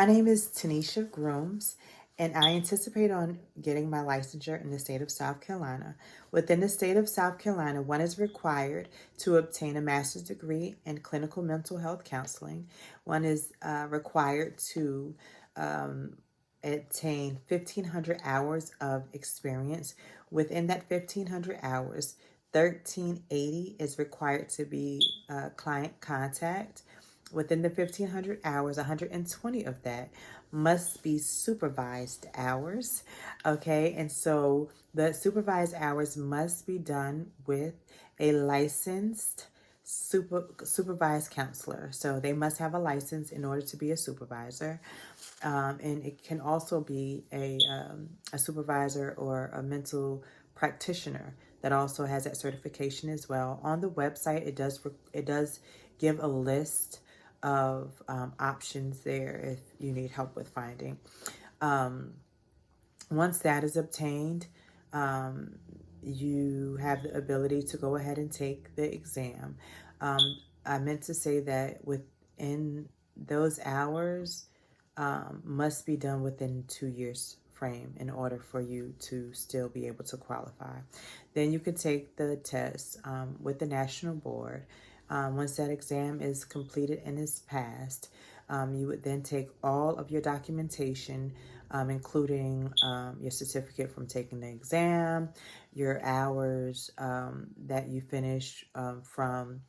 My name is Tanisha Grooms, and I anticipate on getting my licensure in the state of South Carolina. Within the state of South Carolina, one is required to obtain a master's degree in clinical mental health counseling. One is required to obtain 1,500 hours of experience. Within that 1,500 hours, 1,380 is required to be client contact. Within the 1,500 hours, 120 of that must be supervised hours. Okay, and so the supervised hours must be done with a licensed supervised counselor. So they must have a license in order to be a supervisor. And it can also be a supervisor or a mental practitioner that also has that certification as well. On the website, it does give a list of options there if you need help with finding. Once that is obtained, you have the ability to go ahead and take the exam. I meant to say that within those hours must be done within 2 years frame in order for you to still be able to qualify. Then you can take the test with the national board. Once that exam is completed and is passed, you would then take all of your documentation, including your certificate from taking the exam, your hours that you finished from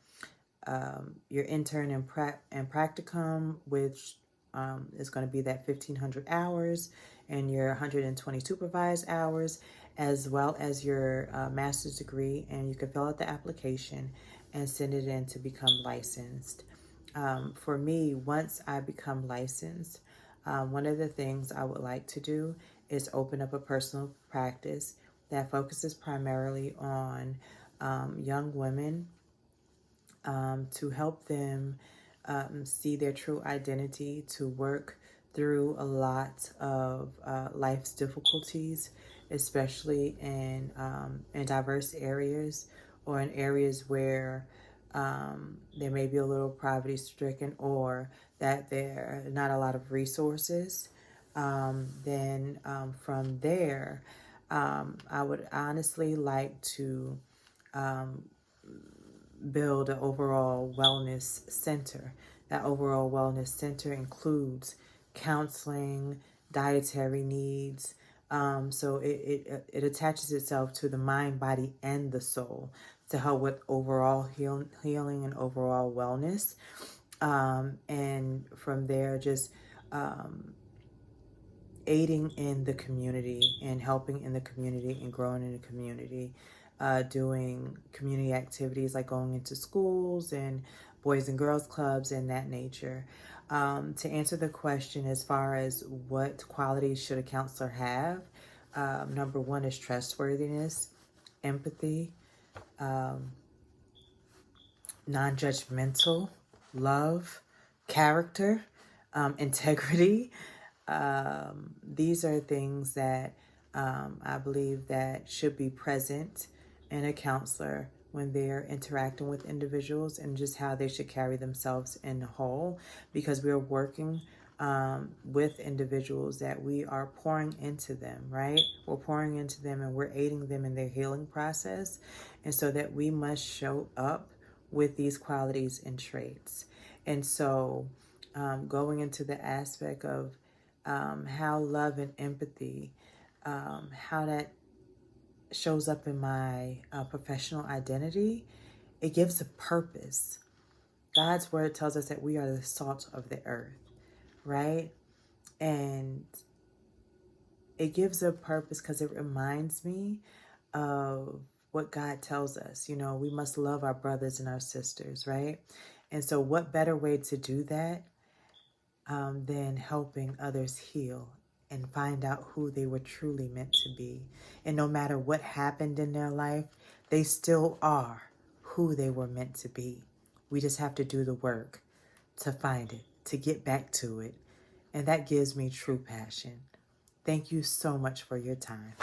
your intern and practicum, which is going to be that 1,500 hours, and your 120 supervised hours, as well as your master's degree. And you can fill out the application and send it in to become licensed. For me, once I become licensed, one of the things I would like to do is open up a personal practice that focuses primarily on young women to help them see their true identity, to work through a lot of life's difficulties, especially in diverse areas or in areas where there may be a little poverty stricken or that there are not a lot of resources. Then from there, I would honestly like to build an overall wellness center. That overall wellness center includes counseling, dietary needs. So it attaches itself to the mind, body, and the soul to help with overall healing and overall wellness. And from there, just aiding in the community and helping in the community and growing in the community, doing community activities like going into schools and boys and girls clubs and that nature. To answer the question as far as what qualities should a counselor have, number one is trustworthiness, empathy, non-judgmental, love, character, integrity. These are things that I believe that should be present in a counselor when they're interacting with individuals, and just how they should carry themselves in the whole, because we're working with individuals that we are pouring into them, right? We're pouring into them and we're aiding them in their healing process. And so that we must show up with these qualities and traits. And so going into the aspect of how love and empathy, how that shows up in my professional identity, it gives a purpose. God's word tells us that we are the salt of the earth, right? And it gives a purpose because it reminds me of what God tells us. You know, we must love our brothers and our sisters, right? And so what better way to do that than helping others heal and find out who they were truly meant to be. And no matter what happened in their life, they still are who they were meant to be. We just have to do the work to find it, to get back to it. And that gives me true passion. Thank you so much for your time.